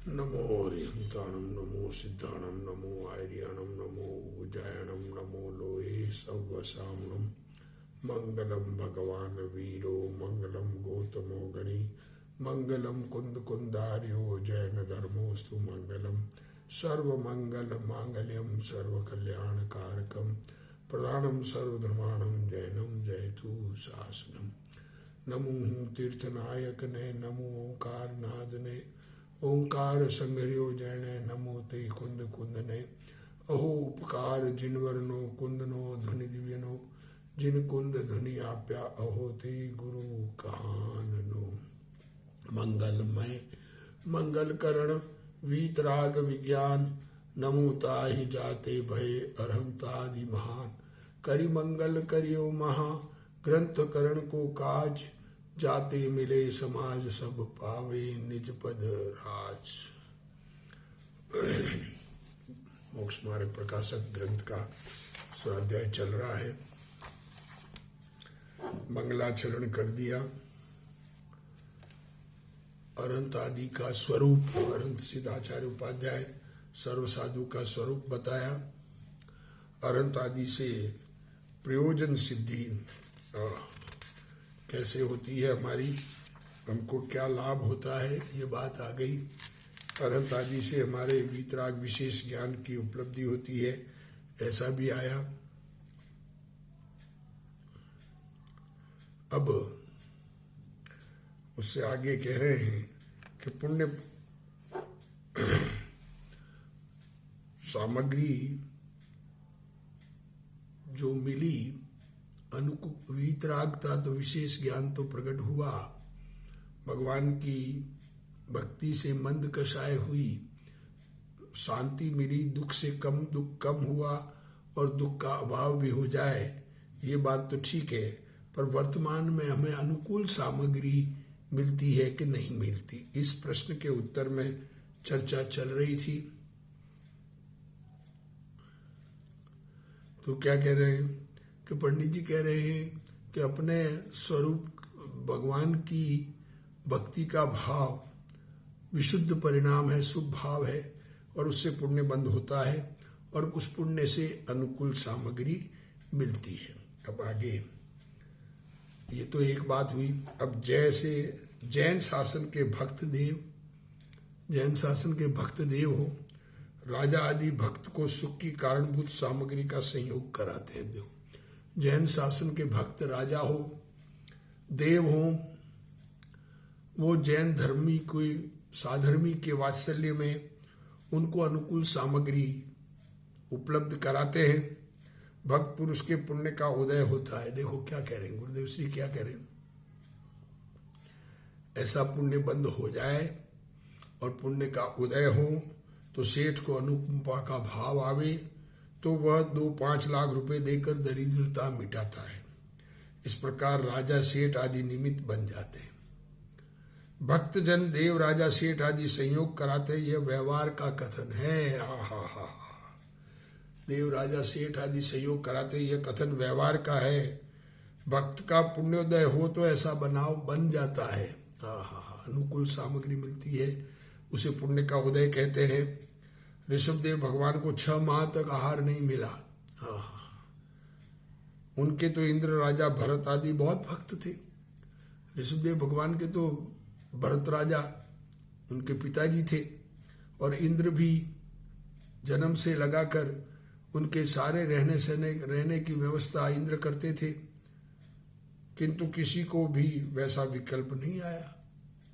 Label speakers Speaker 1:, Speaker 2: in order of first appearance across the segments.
Speaker 1: नमो हरिहंताणं नमो सिद्धाणं नमो आर्याणं नमो उजायणं नमो लोहे सव्वसाम्नं मंगलम भगवान वीरो मंगलम गौतमो गणी मंगलम कुंद कुंदार्यो जैन धर्मोस्तु मंगलम सर्वमंगल मांगल्यम सर्वकल्याणकारकम प्रधानम सर्वधर्माणम जैनम जयतु शासनम। नमो तीर्थनायक ने नमो ओंकार नाद ने ओंकार संग्रहो जैने नमो ते कुंद कुंद ने अहो उपकार जिनवरनो कुंदनो ध्वनि दिव्यनो जिन कुंद ध्वनि आप्या अहो ते गुरु कहाननो। मंगलमय मंगल करण वीतराग विज्ञान नमो ताहि जाते भय अरहंतादि महान करि मंगल करियो महा ग्रंथ करण को काज जाते मिले समाज सब पावे निज पद राज। मोक्ष मार्ग प्रकाशक ग्रंथ का स्वाध्याय चल रहा है। मंगलाचरण कर दिया। अरहंत आदि का स्वरूप अरहंत सिद्धाचार्य उपाध्याय सर्व साधु का स्वरूप बताया। अरहंत आदि से प्रयोजन सिद्धि कैसे होती है, हमारी हमको क्या लाभ होता है, ये बात आ गई। अरहंत आदि से हमारे वीतराग विशेष ज्ञान की उपलब्धि होती है, ऐसा भी आया। अब उससे आगे कह रहे हैं कि पुण्य सामग्री जो मिली अनुकूल वीतराग था तो विशेष ज्ञान तो प्रकट हुआ, भगवान की भक्ति से मंद कषाय हुई, शांति मिली, दुख से दुख कम हुआ और दुख का अभाव भी हो जाए, ये बात तो ठीक है। पर वर्तमान में हमें अनुकूल सामग्री मिलती है कि नहीं मिलती, इस प्रश्न के उत्तर में चर्चा चल रही थी। तो क्या कह रहे हैं कि पंडित जी कह रहे हैं कि अपने स्वरूप भगवान की भक्ति का भाव विशुद्ध परिणाम है, शुभ भाव है और उससे पुण्य बंद होता है और उस पुण्य से अनुकूल सामग्री मिलती है। अब आगे ये तो एक बात हुई। अब जैसे जैन शासन के भक्त देव हो, राजा आदि भक्त को सुख की कारणभूत सामग्री का संयोग कराते हैं। देखो, जैन शासन के भक्त राजा हो, देव हो, वो जैन धर्मी कोई साधर्मी के वात्सल्य में उनको अनुकूल सामग्री उपलब्ध कराते हैं। भक्त पुरुष के पुण्य का उदय होता है। देखो क्या कह रहे हैं गुरुदेव श्री, क्या कह रहे हैं, ऐसा पुण्य बंद हो जाए और पुण्य का उदय हो तो सेठ को अनुकंपा का भाव आवे तो वह 2-5 लाख रुपए देकर दरिद्रता मिटाता है। इस प्रकार राजा सेठ आदि निमित्त बन जाते हैं। भक्तजन देव राजा सेठ आदि संयोग कराते, यह व्यवहार का कथन है। हा देव राजा सेठ आदि संयोग कराते, यह कथन व्यवहार का है। भक्त का पुण्योदय हो तो ऐसा बनाव बन जाता है। अनुकूल सामग्री मिलती है, उसे पुण्य का उदय कहते हैं। ऋषभदेव भगवान को 6 माह तक आहार नहीं मिला। उनके तो इंद्र राजा भरत आदि बहुत भक्त थे। ऋषभदेव भगवान के तो भरत राजा उनके पिताजी थे और इंद्र भी जन्म से लगाकर उनके सारे रहने की व्यवस्था इंद्र करते थे, किंतु किसी को भी वैसा विकल्प नहीं आया।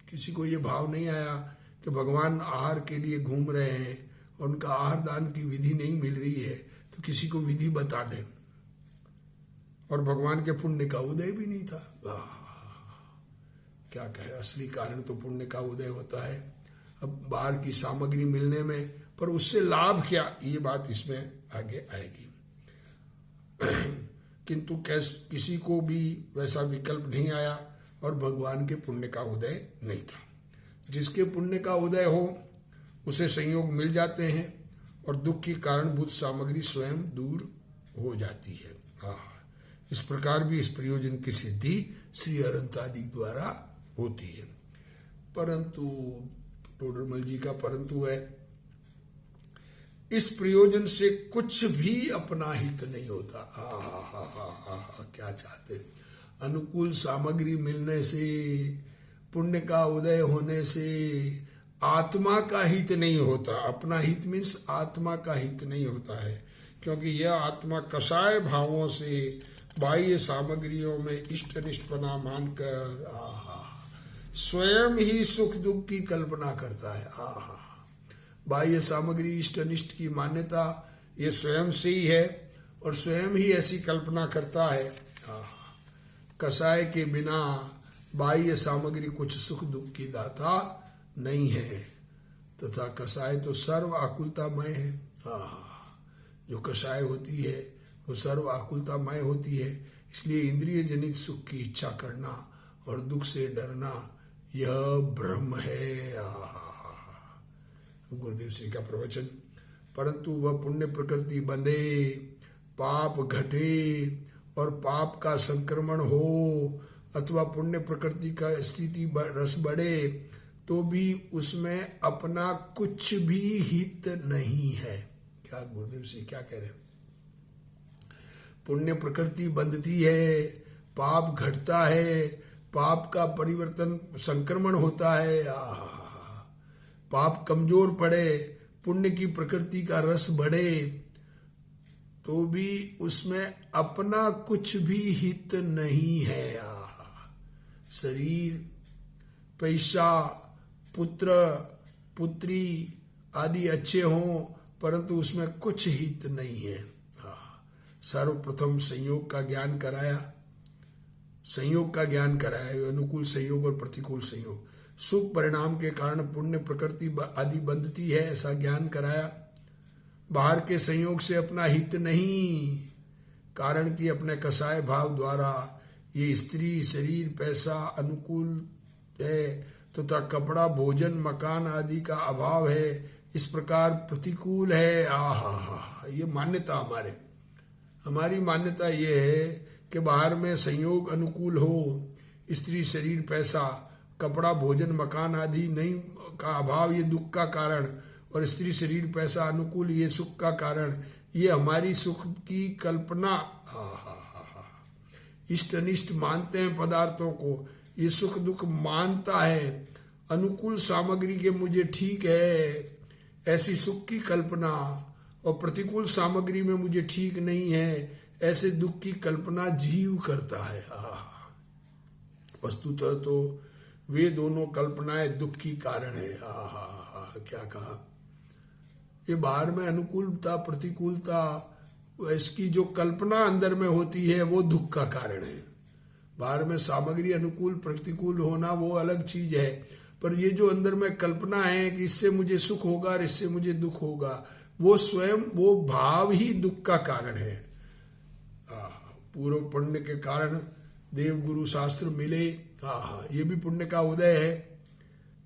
Speaker 1: किसी को ये भाव नहीं आया कि भगवान आहार के लिए घूम रहे हैं और उनका आहार दान की विधि नहीं मिल रही है तो किसी को विधि बता दें। और भगवान के पुण्य का उदय भी नहीं था। क्या कहे, असली कारण तो पुण्य का उदय होता है। अब बाहर की सामग्री मिलने में, पर उससे लाभ क्या, ये बात इसमें आगे आएगी। किंतु किसी को भी वैसा विकल्प नहीं आया और भगवान के पुण्य का उदय नहीं था। जिसके पुण्य का उदय हो उसे संयोग मिल जाते हैं और दुख की कारणभूत सामग्री स्वयं दूर हो जाती है। इस प्रकार भी इस प्रयोजन की सिद्धि श्री अरहंत आदि द्वारा होती है। परंतु टोडरमल जी का परंतु है, इस प्रयोजन से कुछ भी अपना हित नहीं होता। क्या चाहते, अनुकूल सामग्री मिलने से, पुण्य का उदय होने से आत्मा का हित नहीं होता। अपना हित मीन्स आत्मा का हित नहीं होता है, क्योंकि यह आत्मा कषाय भावों से बाह्य सामग्रियों में इष्ट अनिष्टपना मानकर स्वयं ही सुख दुख की कल्पना करता है। बाह्य सामग्री इष्ट अनिष्ट की मान्यता ये स्वयं से ही है और स्वयं ही ऐसी कल्पना करता है। कषाय के बिना बाह्य सामग्री कुछ सुख दुख की दाता नहीं है, तथा कषाय तो सर्व आकुलतामय है। जो कषाय होती है वो सर्व आकुलतामय होती है, इसलिए इंद्रिय जनित सुख की इच्छा करना और दुख से डरना यह ब्रह्म है। गुरुदेव श्री का प्रवचन। परंतु वह पुण्य प्रकृति बंधे, पाप घटे और पाप का संक्रमण हो, अथवा पुण्य प्रकृति का स्थिति रस बढ़े, तो भी उसमें अपना कुछ भी हित नहीं है। क्या गुरुदेव श्री क्या कह रहे हैं? पुण्य प्रकृति बंधती है, पाप घटता है, पाप का परिवर्तन संक्रमण होता है, पाप कमजोर पड़े, पुण्य की प्रकृति का रस बढ़े, तो भी उसमें अपना कुछ भी हित नहीं है। शरीर, पैसा, पुत्र पुत्री आदि अच्छे हों, परंतु उसमें कुछ हित नहीं है। सर्वप्रथम संयोग का ज्ञान कराया, संयोग का ज्ञान कराया, अनुकूल संयोग और प्रतिकूल संयोग। सुख परिणाम के कारण पुण्य प्रकृति आदि बंधती है, ऐसा ज्ञान कराया। बाहर के संयोग से अपना हित नहीं, कारण कि अपने कषाय भाव द्वारा ये स्त्री, शरीर, पैसा अनुकूल है, तथा कपड़ा, भोजन, मकान आदि का अभाव है, इस प्रकार प्रतिकूल है। ये मान्यता हमारी मान्यता ये है कि बाहर में संयोग अनुकूल हो, स्त्री, शरीर, पैसा, कपड़ा, भोजन, मकान आदि नहीं का अभाव ये दुख का कारण, और स्त्री, शरीर, पैसा अनुकूल ये सुख का कारण। ये हमारी सुख की कल्पना। इष्ट अनिष्ट मानते हैं पदार्थों को, ये सुख दुख मानता है। अनुकूल सामग्री के मुझे ठीक है ऐसी सुख की कल्पना, और प्रतिकूल सामग्री में मुझे ठीक नहीं है ऐसे दुख की कल्पना जीव करता है। वस्तुतः तो वे दोनों कल्पनाएं दुख की कारण है। क्या कहा? ये बाहर में अनुकूलता प्रतिकूलता, इसकी जो कल्पना अंदर में होती है वो दुख का कारण है। बाहर में सामग्री अनुकूल प्रतिकूल होना वो अलग चीज है, पर ये जो अंदर में कल्पना है कि इससे मुझे सुख होगा और इससे मुझे दुख होगा, वो स्वयं वो भाव ही दुख का कारण है। पूर्व पुण्य के कारण देव गुरु शास्त्र मिले, ये भी पुण्य का उदय है,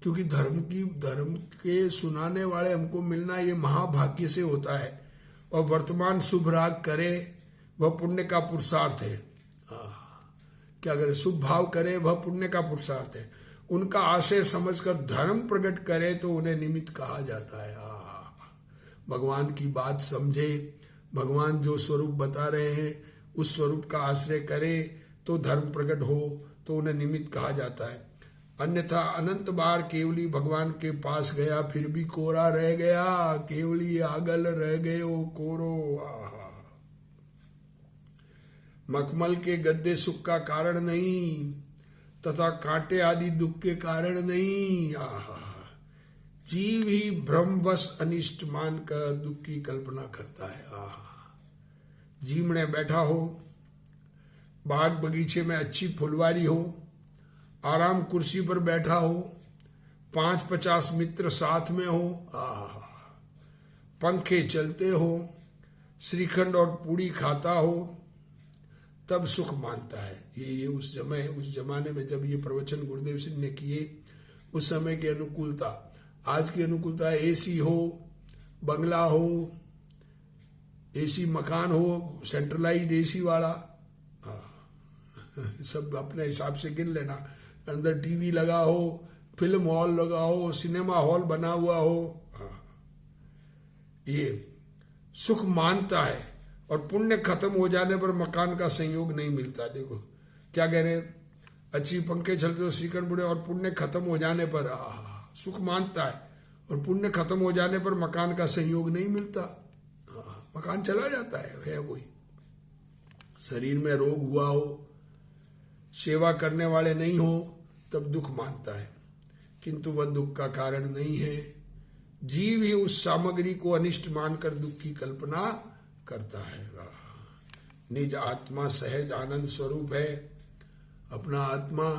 Speaker 1: क्योंकि धर्म के सुनाने वाले हमको मिलना ये महाभाग्य से होता है। और वर्तमान शुभ राग करे वह पुण्य का पुरुषार्थ है। क्या करे? शुभ भाव करे वह पुण्य का पुरुषार्थ है। उनका आशय समझकर धर्म प्रकट करे तो उन्हें निमित्त कहा जाता है। भगवान की बात समझे, भगवान जो स्वरूप बता रहे हैं उस स्वरूप का आश्रय करे तो धर्म प्रकट हो तो उन्हें निमित्त कहा जाता है। अन्यथा अनंत बार केवली भगवान के पास गया फिर भी कोरा रह गया, केवली आगल रह गए ओ कोरो। मखमल के गद्दे सुख का कारण नहीं, तथा कांटे आदि दुख के कारण नहीं। जीव ही भ्रमवश अनिष्ट मानकर दुख की कल्पना करता है। जीवने बैठा हो, बाग बगीचे में अच्छी फुलवारी हो, आराम कुर्सी पर बैठा हो, 5-50 मित्र साथ में हो, पंखे चलते हो, श्रीखंड और पूड़ी खाता हो, तब सुख मानता है। ये उस जमाने में जब ये प्रवचन गुरुदेव सिंह ने किए उस समय की अनुकूलता। आज की अनुकूलता एसी हो, बंगला हो, एसी मकान हो, सेंट्रलाइज्ड एसी वाला, सब अपने हिसाब से गिन लेना। अंदर टीवी लगा हो, फिल्म हॉल लगा हो, सिनेमा हॉल बना हुआ हो, ये सुख मानता है। और पुण्य खत्म हो जाने पर मकान का संयोग नहीं मिलता। देखो क्या कह रहे हैं, अच्छी पंखे चलते हो श्रीकंठ बुढ़े, और पुण्य खत्म हो जाने पर सुख मानता है, और पुण्य खत्म हो जाने पर मकान का संयोग नहीं मिलता। मकान चला जाता है वही। शरीर में रोग हुआ हो, सेवा करने वाले नहीं हो, तब दुख मानता है, किंतु वह दुख का कारण नहीं है। जीव ही उस सामग्री को अनिष्ट मानकर दुख की कल्पना करता है। निज आत्मा सहज आनंद स्वरूप है, अपना आत्मा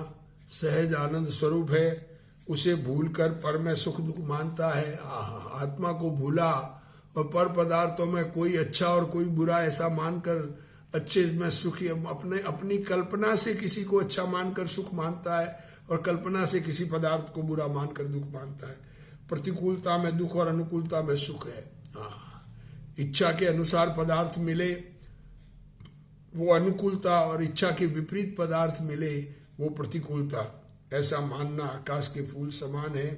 Speaker 1: सहज आनंद स्वरूप है, उसे भूलकर पर में सुख दुख मानता है। आत्मा को भूला और पर पदार्थों में कोई अच्छा और कोई बुरा ऐसा मानकर अच्छे में सुखी, अपनी कल्पना से किसी को अच्छा मानकर सुख मानता है, और कल्पना से किसी पदार्थ को बुरा मानकर दुख मानता है। प्रतिकूलता में दुख और अनुकूलता में सुख है। इच्छा के अनुसार पदार्थ मिले वो अनुकूलता, और इच्छा के विपरीत पदार्थ मिले वो प्रतिकूलता। ऐसा मानना आकाश के फूल समान है।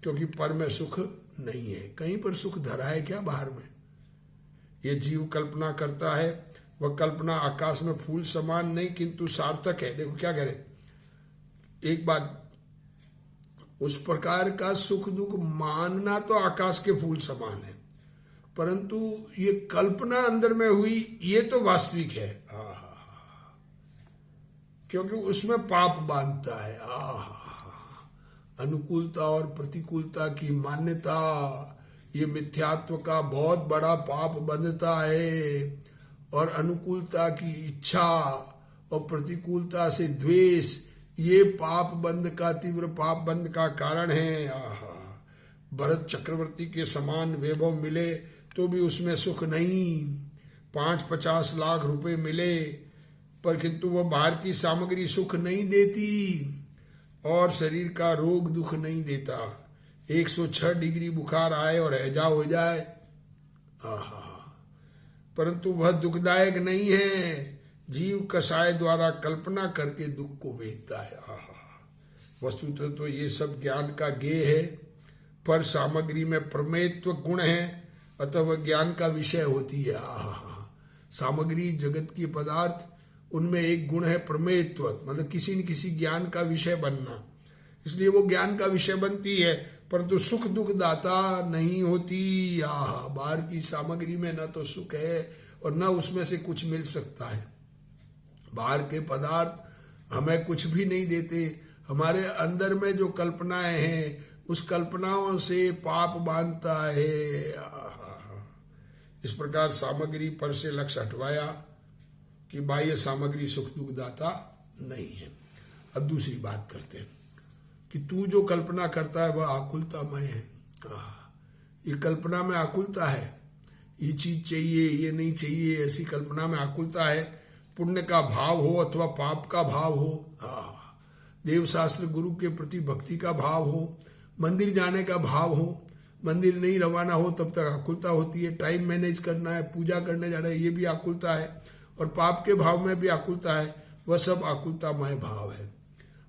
Speaker 1: क्योंकि पर में सुख नहीं है। कहीं पर सुख धरा है क्या बाहर में? ये जीव कल्पना करता है, वह कल्पना आकाश में फूल समान नहीं किंतु सार्थक है। देखो क्या कह रहे, एक बात, उस प्रकार का सुख दुख मानना तो आकाश के फूल समान है, परंतु ये कल्पना अंदर में हुई ये तो वास्तविक है। क्योंकि उसमें पाप बांधता है। अनुकूलता और प्रतिकूलता की मान्यता, ये मिथ्यात्व का बहुत बड़ा पाप बंधता है। और अनुकूलता की इच्छा और प्रतिकूलता से द्वेष, ये पाप बंध का, तीव्र पाप बंध का कारण है। भरत चक्रवर्ती के समान वैभव मिले तो भी उसमें सुख नहीं। 5-50 लाख रुपए मिले पर किंतु वह बाहर की सामग्री सुख नहीं देती, और शरीर का रोग दुख नहीं देता। 106 डिग्री बुखार आए और हैजा हो जाए, परंतु वह दुखदायक नहीं है। जीव कषाय द्वारा कल्पना करके दुख को वेदता है। वस्तुतः तो ये सब ज्ञान का गेय है, पर सामग्री में प्रमेयत्व गुण है, अतः वह ज्ञान का विषय होती है। सामग्री जगत की पदार्थ, उनमें एक गुण है प्रमेयत्व, मतलब किसी न किसी ज्ञान का विषय बनना, इसलिए वो ज्ञान का विषय बनती है, परंतु सुख दुख दाता नहीं होती। बाहर की सामग्री में न तो सुख है और न उसमें से कुछ मिल सकता है। बाहर के पदार्थ हमें कुछ भी नहीं देते। हमारे अंदर में जो कल्पनाएं हैं, उस कल्पनाओं से पाप बांधता है। इस प्रकार सामग्री पर से लक्ष्य हटवाया कि बाह्य सामग्री सुख दुख दाता नहीं है। अब दूसरी बात करते हैं कि तू जो कल्पना करता है वह आकुलतामय है। ये कल्पना में आकुलता है, ये चीज चाहिए ये नहीं चाहिए, ऐसी कल्पना में आकुलता है। पुण्य का भाव हो अथवा पाप का भाव हो, देव शास्त्र गुरु के प्रति भक्ति का भाव हो, मंदिर जाने का भाव हो, मंदिर नहीं रवाना हो तब तक आकुलता होती है। टाइम मैनेज करना है, पूजा करने जाना है, ये भी आकुलता है, और पाप के भाव में भी आकुलता है। वह सब आकुलतामय भाव है।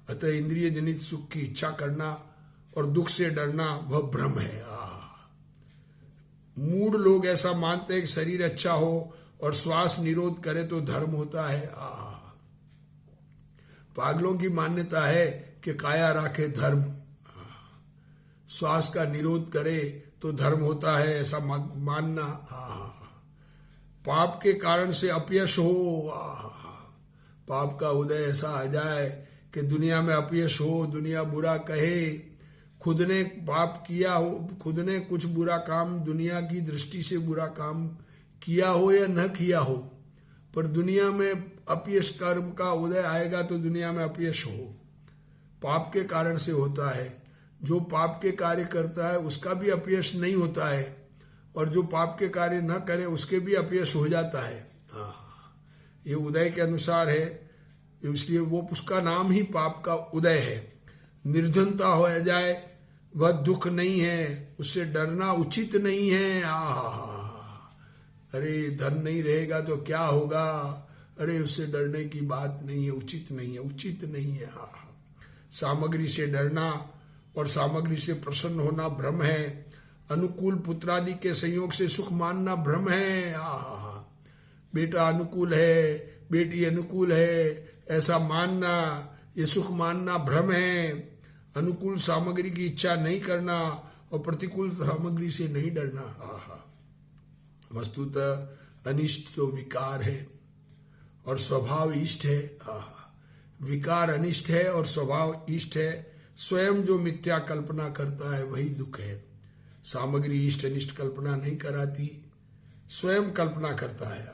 Speaker 1: अतः इंद्रिय जनित सुख की इच्छा करना और दुख से डरना वह भ्रम है। मूढ़ लोग ऐसा मानते हैं कि शरीर अच्छा हो और श्वास निरोध करे तो धर्म होता है। पागलों की मान्यता है कि काया राखे धर्म, श्वास का निरोध करे तो धर्म होता है, ऐसा मानना। पाप के कारण से अपयश हो, पाप का उदय ऐसा आ जाए कि दुनिया में अपयश हो, दुनिया बुरा कहे, खुद ने पाप किया हो, खुद ने कुछ बुरा काम दुनिया की दृष्टि से बुरा काम किया हो या न किया हो, पर दुनिया में अपयश कर्म का उदय आएगा तो दुनिया में अपयश हो, पाप के कारण से होता है। जो पाप के कार्य करता है उसका भी अपयश नहीं होता है, और जो पाप के कार्य न करे उसके भी अपयश हो जाता है। ये उदय के अनुसार है, इसलिए वो उसका नाम ही पाप का उदय है। निर्धनता हो जाए वह दुख नहीं है, उससे डरना उचित नहीं है। अरे धन नहीं रहेगा तो क्या होगा, अरे उससे डरने की बात नहीं है, उचित नहीं है, उचित नहीं है। सामग्री से डरना और सामग्री से प्रसन्न होना भ्रम है। अनुकूल पुत्रादि के संयोग से सुख मानना भ्रम है। बेटा अनुकूल है, बेटी अनुकूल है, ऐसा मानना, ये सुख मानना भ्रम है। अनुकूल सामग्री की इच्छा नहीं करना और प्रतिकूल सामग्री से नहीं डरना। वस्तुतः अनिष्ट तो विकार है और स्वभाव इष्ट है। विकार अनिष्ट है और स्वभाव इष्ट है। स्वयं जो मिथ्या कल्पना करता है वही दुख है। सामग्री इष्ट अनिष्ट कल्पना नहीं कराती, स्वयं कल्पना करता है।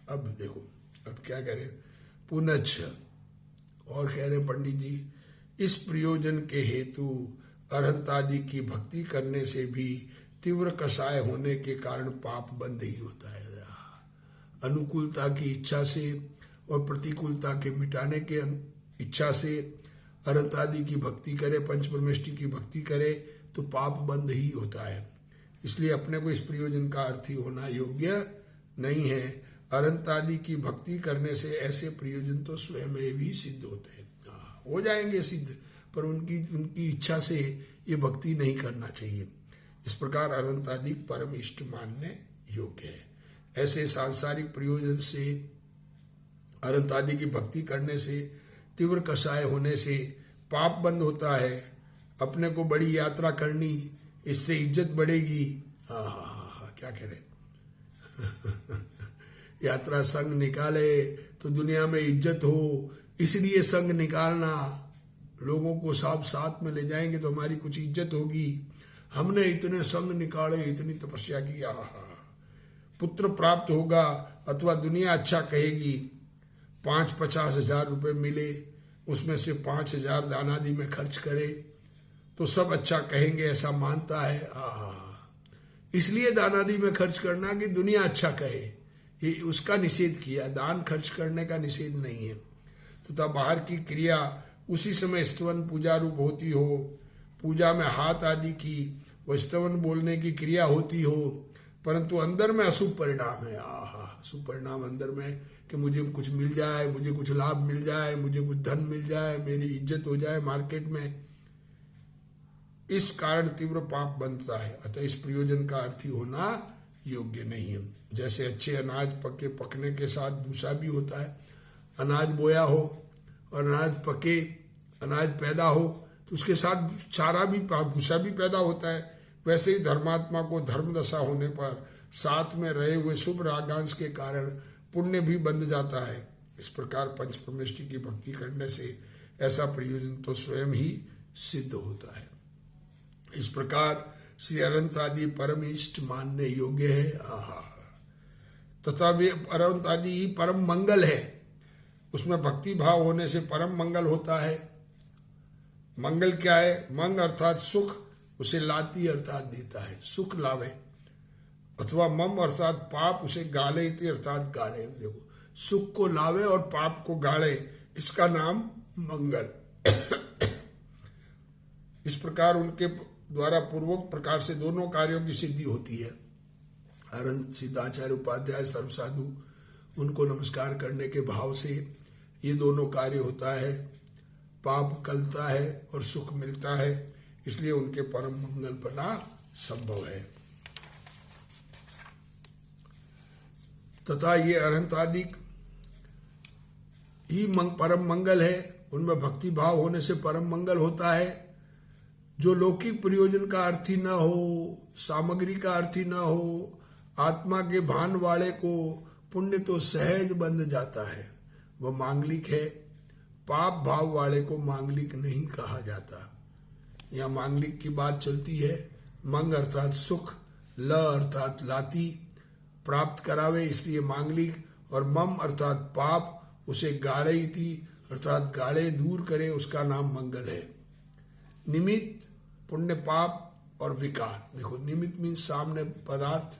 Speaker 1: अब देखो, अब क्या कह रहे हैं, पुनश्च और कह रहे पंडित जी, इस प्रयोजन के हेतु अरहंत आदि की भक्ति करने से भी तीव्र कषाय होने के कारण पाप बंद ही होता है। अनुकूलता की इच्छा से और प्रतिकूलता के मिटाने के इच्छा से अरहंत आदि की भक्ति करे, पंच परमेष्टि की भक्ति करे तो पाप बंद ही होता है। इसलिए अपने को इस प्रयोजन का अर्थी होना योग्य नहीं है। अरहंत आदि की भक्ति करने से ऐसे प्रयोजन तो स्वयं भी सिद्ध होते हैं, हो जाएंगे सिद्ध, पर उनकी इच्छा से ये भक्ति नहीं करना चाहिए। इस प्रकार अरहंत आदि परम इष्ट मानने योग्य है। ऐसे सांसारिक प्रयोजन से अरहंत आदि की भक्ति करने से, तीव्र कषाय होने से पाप बंद होता है। अपने को बड़ी यात्रा करनी, इससे इज्जत बढ़ेगी। क्या कह रहे यात्रा संग निकाले तो दुनिया में इज्जत हो, इसलिए संग निकालना। लोगों को सब साथ में ले जाएंगे तो हमारी कुछ इज्जत होगी। हमने इतने संग निकाले, इतनी तपस्या की, पुत्र प्राप्त होगा अथवा दुनिया अच्छा कहेगी। 5-50 हजार रुपये मिले, उसमें से 5,000 दान आदि में खर्च करे तो सब अच्छा कहेंगे, ऐसा मानता है। इसलिए दान आदि में खर्च करना कि दुनिया अच्छा कहे, ये उसका निषेध किया। दान खर्च करने का निषेध नहीं है। तथा बाहर की क्रिया उसी समय स्तवन पूजा रूप होती हो, पूजा में हाथ आदि की व स्तवन बोलने की क्रिया होती हो, परंतु अंदर में अशुभ परिणाम है। अशुभ परिणाम अंदर में कि मुझे कुछ मिल जाए, मुझे कुछ लाभ मिल जाए, मुझे कुछ धन मिल जाए, मेरी इज्जत हो जाए मार्केट में, इस कारण तीव्र पाप बनता है। अतः इस प्रयोजन का अर्थी होना योग्य नहीं है। जैसे अच्छे अनाज पकने के साथ भूसा भी होता है। अनाज बोया हो और अनाज पके, अनाज पैदा हो तो उसके साथ चारा भी, भूसा भी पैदा होता है। वैसे ही धर्मात्मा को धर्म दशा होने पर साथ में रहे हुए शुभ रागांश के कारण पुण्य भी बंध जाता है। इस प्रकार पंच परमेष्टि की भक्ति करने से ऐसा प्रयोजन तो स्वयं ही सिद्ध होता है। इस प्रकार श्री अरहंत आदि परम इष्ट मानने योग्य है। तथा वे अरहंत आदि ही परम मंगल है। उसमें भक्ति भाव होने से परम मंगल होता है। मंगल क्या है? मंग अर्थात सुख, उसे लाती अर्थात देता है, सुख लावे। अथवा मम अर्थात पाप, उसे गाले अर्थात गाले। देखो, सुख को लावे और पाप को गाले, इसका नाम मंगल। इस प्रकार उनके द्वारा पूर्वोक्त प्रकार से दोनों कार्यों की सिद्धि होती है। अरहंत सिद्धाचार्य उपाध्याय सर्वसाधु, उनको नमस्कार करने के भाव से ये दोनों कार्य होता है। पाप कलता है और सुख मिलता है, इसलिए उनके परम मंगल बना संभव है। तथा ये अरहंत आदि ही परम मंगल है। उनमें भक्ति भाव होने से परम मंगल होता है। जो लौकिक प्रयोजन का अर्थी न हो, सामग्री का अर्थी न हो, आत्मा के भान वाले को पुण्य तो सहज बंध जाता है, वह मांगलिक है। पाप भाव वाले को मांगलिक नहीं कहा जाता। यहाँ मांगलिक की बात चलती है। मंग अर्थात सुख, ल अर्थात लाती, प्राप्त करावे, इसलिए मांगलिक। और मम अर्थात पाप, उसे गाड़े थी अर्थात गाड़े दूर करे, उसका नाम मंगल है। निमित्त, पुण्य पाप और विकार। देखो, निमित्त मीन्स सामने पदार्थ,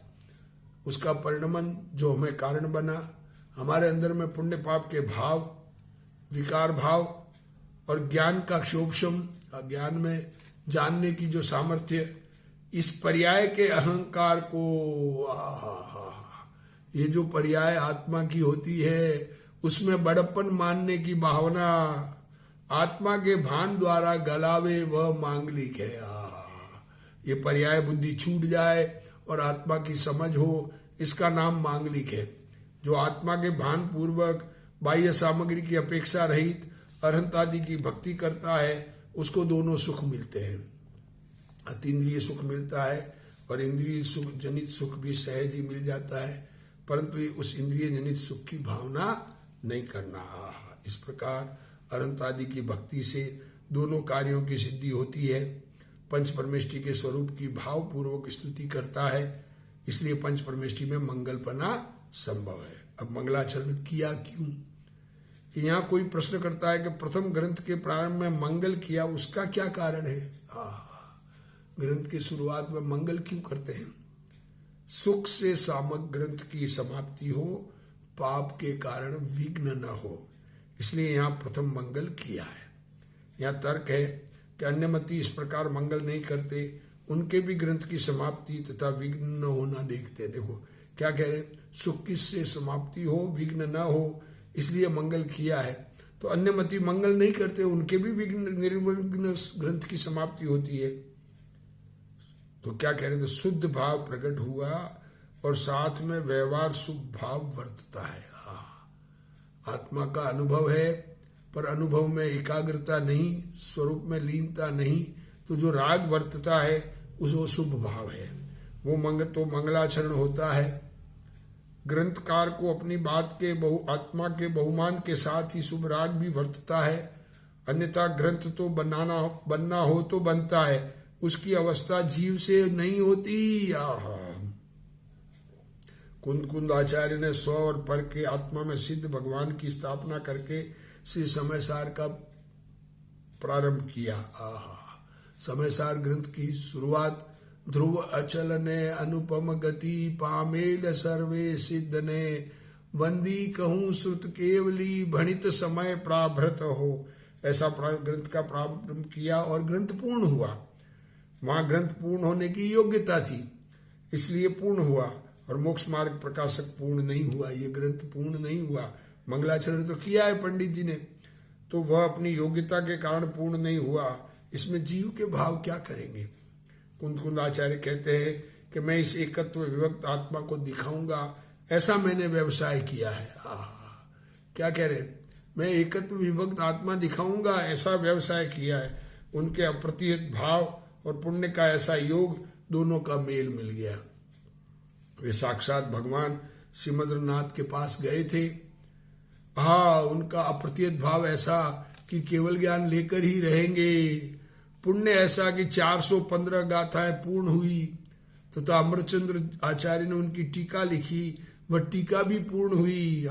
Speaker 1: उसका परिणमन जो हमें कारण बना। हमारे अंदर में पुण्य पाप के भाव, विकार भाव और ज्ञान का क्षोभशम, ज्ञान में जानने की जो सामर्थ्य, इस पर्याय के अहंकार को, ये जो पर्याय आत्मा की होती है, उसमें बड़प्पन मानने की भावना, आत्मा के भान द्वारा गलावे वह मांगलिक है। ये पर्याय बुद्धि छूट जाए और आत्मा की समझ हो, इसका नाम मांगलिक है। जो आत्मा के भान पूर्वक बाह्य सामग्री की अपेक्षा रहित अरहंत आदि की भक्ति करता है, उसको दोनों सुख मिलते हैं। अतीन्द्रिय सुख मिलता है और इंद्रिय सुख जनित सुख भी सहज ही मिल जाता है, परंतु उस इंद्रिय जनित सुख की भावना नहीं करना। इस प्रकार अरहंत आदि की भक्ति से दोनों कार्यों की सिद्धि होती है। पंच परमेष्टि के स्वरूप की भाव पूर्वक स्तुति करता है, इसलिए पंच परमेष्टि में मंगलपना संभव है। अब मंगलाचरण किया क्यों? कि यहाँ कोई प्रश्न करता है कि प्रथम ग्रंथ के प्रारंभ में मंगल किया, उसका क्या कारण है? ग्रंथ की शुरुआत में मंगल क्यों करते हैं? सुख से सामक ग्रंथ की समाप्ति हो, पाप के कारण विघ्न न हो, इसलिए यहाँ प्रथम मंगल किया है। यहाँ तर्क है कि अन्य मती इस प्रकार मंगल नहीं करते, उनके भी ग्रंथ की समाप्ति तथा विघ्न न होना देखते। देखो क्या कह रहे हैं, सुख किससे समाप्ति हो, विघ्न न हो, इसलिए मंगल किया है। तो अन्य मती मंगल नहीं करते, उनके भी विघ्न निर्विघ्न ग्रंथ की समाप्ति होती है। तो क्या कह रहे थे, शुद्ध भाव प्रकट हुआ और साथ में व्यवहार शुभ भाव वर्तता है। आत्मा का अनुभव है, पर अनुभव में एकाग्रता नहीं, स्वरूप में लीनता नहीं, तो जो राग वर्तता है वो शुभ भाव है, वो मंगलाचरण होता है। ग्रंथकार को अपनी बात के आत्मा के बहुमान के साथ ही शुभ राग भी वर्तता है, अन्यथा ग्रंथ तो बनना हो तो बनता है, उसकी अवस्था जीव से नहीं होती। कुंद आचार्य ने स्व और पर के आत्मा में सिद्ध भगवान की स्थापना करके श्री समयसार का प्रारंभ किया। समयसार ग्रंथ की शुरुआत ध्रुव अचल ने अनुपम गति पामेल सर्वे सिद्ध ने वंदी कहूँ श्रुत केवली भणित समय प्राभृत हो, ऐसा ग्रंथ का प्रारंभ किया और ग्रंथ पूर्ण हुआ। वहां ग्रंथ पूर्ण होने की योग्यता थी, इसलिए पूर्ण हुआ, और मोक्ष मार्ग प्रकाशक पूर्ण नहीं हुआ, ये ग्रंथ पूर्ण नहीं हुआ। मंगलाचरण तो किया है पंडित जी ने, तो वह अपनी योग्यता के कारण पूर्ण नहीं हुआ। इसमें जीव के भाव क्या करेंगे? कुंद आचार्य कहते हैं कि मैं इस एकत्व विभक्त आत्मा को दिखाऊंगा, ऐसा मैंने व्यवसाय किया है। क्या कह रहे हैं, मैं एकत्व विभक्त आत्मा दिखाऊंगा, ऐसा व्यवसाय किया है। उनके अप्रतिहत भाव और पुण्य का ऐसा योग, दोनों का मेल मिल गया। वे साक्षात भगवान सिमंद्रनाथ के पास गए थे। उनका अप्रतिहत भाव ऐसा कि केवल ज्ञान लेकर ही रहेंगे, पुण्य ऐसा कि 415 गाथाएं पूर्ण हुई, तथा अमरचंद्र आचार्य ने उनकी टीका लिखी, वह टीका भी पूर्ण हुई।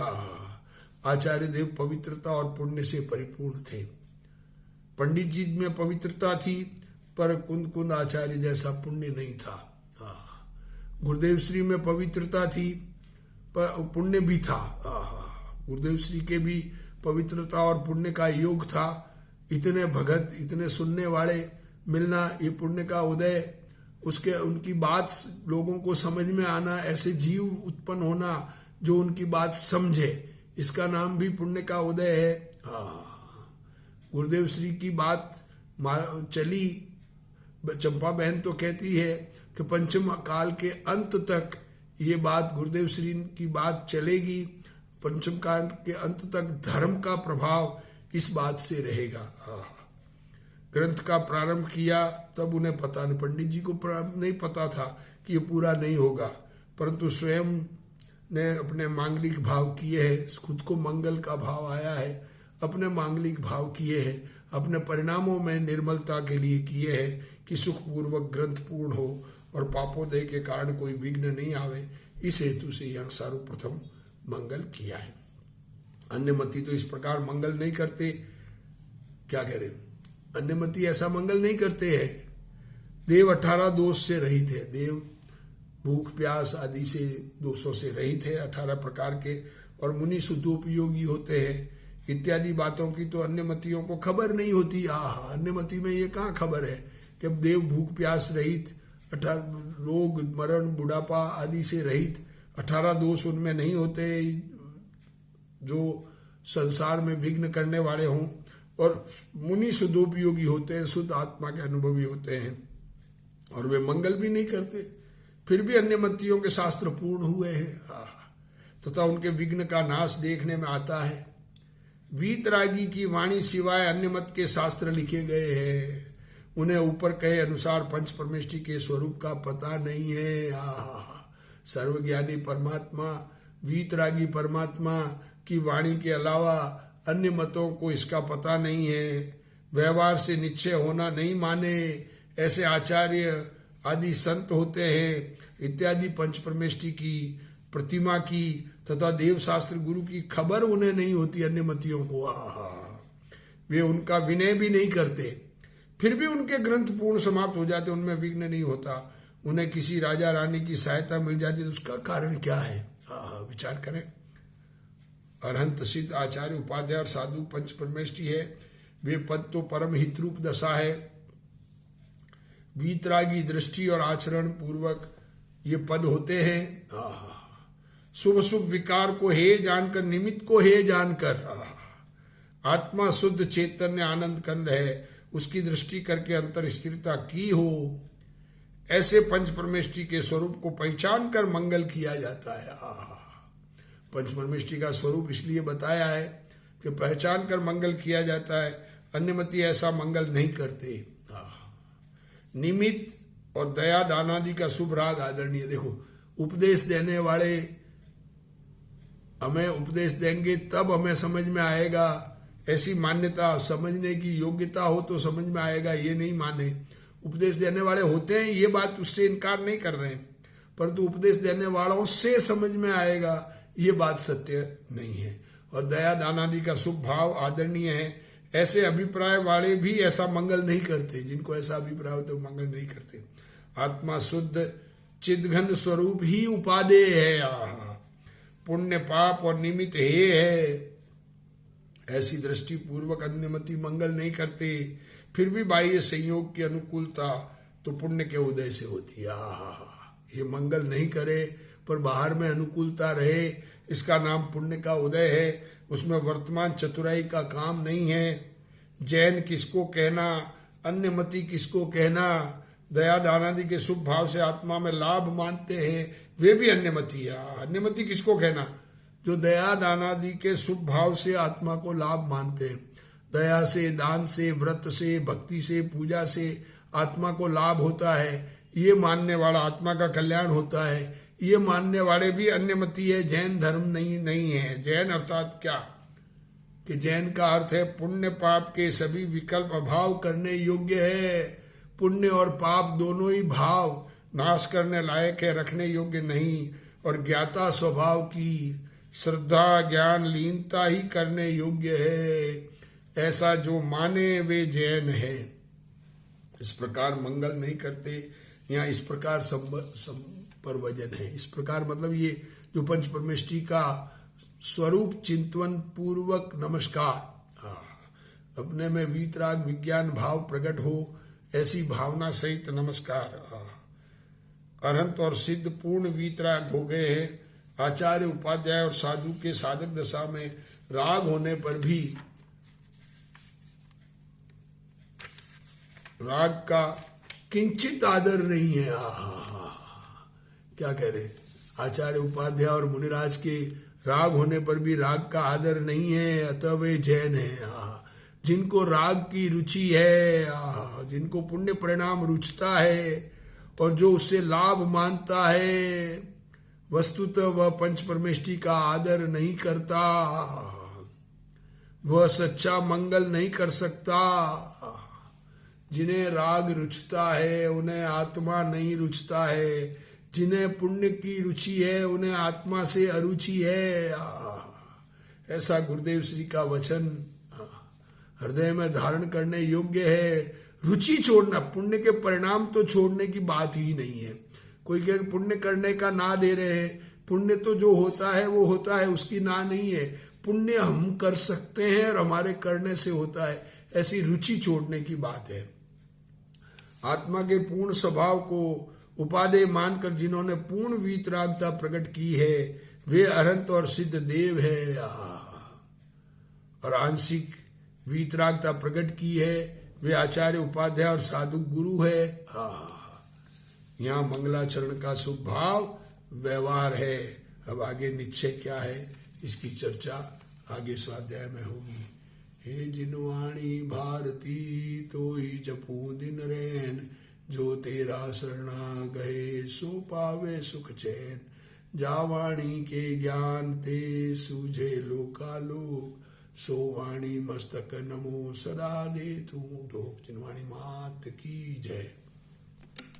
Speaker 1: आचार्य देव पवित्रता और पुण्य से परिपूर्ण थे। पंडित जी में पवित्रता थी, पर कुंद आचार्य जैसा पुण्य नहीं था। गुरुदेव श्री में पवित्रता थी, पर पुण्य भी था। गुरुदेव श्री के भी पवित्रता और पुण्य का योग था। इतने भगत, इतने सुनने वाले मिलना, ये पुण्य का उदय, उसके उनकी बात लोगों को समझ में आना, ऐसे जीव उत्पन्न होना जो उनकी बात समझे, इसका नाम भी पुण्य का उदय है। गुरुदेव श्री की बात चली, चंपा बहन तो कहती है कि पंचम काल के अंत तक ये बात, गुरुदेव श्री की बात चलेगी। पंचम काल के अंत तक धर्म का प्रभाव इस बात से रहेगा। ग्रंथ का प्रारंभ किया तब उन्हें पता नहीं, पंडित जी को नहीं पता था कि ये पूरा नहीं होगा, परंतु स्वयं ने अपने मांगलिक भाव किए हैं, खुद को मंगल का भाव आया है, अपने मांगलिक भाव किए हैं, अपने परिणामों में निर्मलता के लिए किए हैं कि सुखपूर्वक ग्रंथ पूर्ण हो और पापोदय के कारण कोई विघ्न नहीं आवे। इस हेतु से यह सर्वप्रथम मंगल किया है। अन्य मती तो इस प्रकार मंगल नहीं करते। क्या कह रहे, अन्य मती ऐसा मंगल नहीं करते हैं। देव 18 दोष से रहित है, देव भूख प्यास आदि से दोषों से रहित है 18 प्रकार के, और मुनि शुद्धोपयोगी होते हैं इत्यादि बातों की तो अन्य मतियों को खबर नहीं होती। अन्य मती में ये कहाँ खबर है कि देव भूख प्यास रहित, 18 रोग मरण बुढ़ापा आदि से रहित, 18 दोष उनमें नहीं होते जो संसार में विघ्न करने वाले हों, और मुनि शुद्धोपयोगी होते हैं, शुद्ध आत्मा के अनुभवी होते हैं, और वे मंगल भी नहीं करते, फिर भी अन्य मतियों के शास्त्र पूर्ण हुए हैं तथा उनके विघ्न का नाश देखने में आता है। वीतरागी की वाणी सिवाय अन्य मत के शास्त्र लिखे गए हैं, उन्हें ऊपर कहे अनुसार पंच परमेष्टि के स्वरूप का पता नहीं है। सर्वज्ञानी परमात्मा, वीतरागी परमात्मा की वाणी के अलावा अन्य मतों को इसका पता नहीं है। व्यवहार से निश्चय होना नहीं माने ऐसे आचार्य आदि संत होते हैं इत्यादि पंच परमेष्टि की, प्रतिमा की तथा देव शास्त्र गुरु की खबर उन्हें नहीं होती अन्य मतियों को। वे उनका विनय भी नहीं करते, फिर भी उनके ग्रंथ पूर्ण समाप्त हो जाते, उनमें विघ्न नहीं होता। उन्हें किसी राजा रानी की सहायता मिल जाती तो उसका कारण क्या है? विचार करें। अरहंत सिद्ध आचार्य उपाध्याय और साधु पंच परमेष्टि है, वे पद तो परम हितरूप दशा है। वीतरागी दृष्टि और आचरण पूर्वक ये पद होते हैं। शुभ शुभ विकार को हे जानकर, निमित्त को हे जानकर, आत्मा शुद्ध चैतन्य आनंद कंद है, उसकी दृष्टि करके अंतर स्थिरता की हो, ऐसे पंच परमेष्टि के स्वरूप को पहचान कर मंगल किया जाता है। पंच परमेष्टि का स्वरूप इसलिए बताया है कि पहचान कर मंगल किया जाता है, अन्यमति ऐसा मंगल नहीं करते। निमित्त और दया दानादि का शुभ राग आदरणीय। देखो, उपदेश देने वाले हमें उपदेश देंगे तब हमें समझ में आएगा, ऐसी मान्यता, समझने की योग्यता हो तो समझ में आएगा, ये नहीं माने। उपदेश देने वाले होते हैं, ये बात उससे इनकार नहीं कर रहे हैं, परंतु उपदेश देने वालों से समझ में आएगा, ये बात सत्य नहीं है। और दया दानादि का शुभ भाव आदरणीय है। ऐसे अभिप्राय वाले भी ऐसा मंगल नहीं करते, जिनको ऐसा अभिप्राय हो तो मंगल नहीं करते। आत्मा शुद्ध चिद्घन स्वरूप ही उपादेय है, पुण्य पाप और निमित्त हे है। ऐसी दृष्टि पूर्वक अन्यमति मंगल नहीं करते, फिर भी बाह्य संयोग की अनुकूलता तो पुण्य के उदय से होती है। ये मंगल नहीं करे पर बाहर में अनुकूलता रहे, इसका नाम पुण्य का उदय है। उसमें वर्तमान चतुराई का काम नहीं है। जैन किसको कहना, अन्यमति किसको कहना, दया दानादि के शुभ भाव से आत्मा में लाभ मानते हैं, वे भी अन्यमति है। अन्यमति किसको कहना? जो दया दानादि के शुभ भाव से आत्मा को लाभ मानते हैं। दया से, दान से, व्रत से, भक्ति से, पूजा से आत्मा को लाभ होता है, ये मानने वाला आत्मा का कल्याण होता है, ये मानने वाले भी अन्यमति है। जैन धर्म नहीं है। जैन अर्थात क्या? कि जैन का अर्थ है पुण्य पाप के सभी विकल्प अभाव करने योग्य है। पुण्य और पाप दोनों ही भाव नाश करने लायक है, रखने योग्य नहीं। और ज्ञाता स्वभाव की श्रद्धा ज्ञान लीनता ही करने योग्य है। ऐसा जो माने वे जैन है। इस प्रकार मंगल नहीं करते, यहाँ इस प्रकार पर वजन है। इस प्रकार मतलब ये जो पंच परमेष्टि का स्वरूप चिंतन पूर्वक नमस्कार, अपने में वीतराग विज्ञान भाव प्रकट हो, ऐसी भावना सहित नमस्कार। अरहंत और सिद्ध पूर्ण वीतराग हो गए हैं। आचार्य उपाध्याय और साधु के साधक दशा में राग होने पर भी राग का किंचित आदर नहीं है। क्या कह रहे? आचार्य उपाध्याय और मुनिराज के राग होने पर भी राग का आदर नहीं है, अतः वे जैन है। जिनको राग की रुचि है, जिनको पुण्य परिणाम रुचता है और जो उससे लाभ मानता है, वस्तुतः वह पंच परमेष्टि का आदर नहीं करता, वह सच्चा मंगल नहीं कर सकता। जिन्हें राग रुचता है उन्हें आत्मा नहीं रुचता है, जिन्हें पुण्य की रुचि है उन्हें आत्मा से अरुचि है। ऐसा गुरुदेव श्री का वचन हृदय में धारण करने योग्य है। रुचि छोड़ना, पुण्य के परिणाम तो छोड़ने की बात ही नहीं है। कोई कहे पुण्य करने का ना दे रहे हैं, पुण्य तो जो होता है वो होता है, उसकी ना नहीं है। पुण्य हम कर सकते हैं और हमारे करने से होता है, ऐसी रुचि छोड़ने की बात है। आत्मा के पूर्ण स्वभाव को उपादेय मानकर जिन्होंने पूर्ण वीतरागता प्रकट की है, वे अरहंत और सिद्ध देव है। और आंशिक वीतरागता प्रकट की है, वे आचार्य उपाध्याय और साधु गुरु है। यहाँ मंगलाचरण का शुभ भाव व्यवहार है। अब आगे निश्चय क्या है, इसकी चर्चा आगे स्वाध्याय में होगी। हे जिनवाणी भारती तो ही जपू दिन रैन, जो तेरा शरणा गए सो पावे सुख चैन। जावाणी के ज्ञान ते सूझे लोकालोक, सो वाणी मस्तक नमो सदा दे तू ढोक। जिनवाणी मात की जय।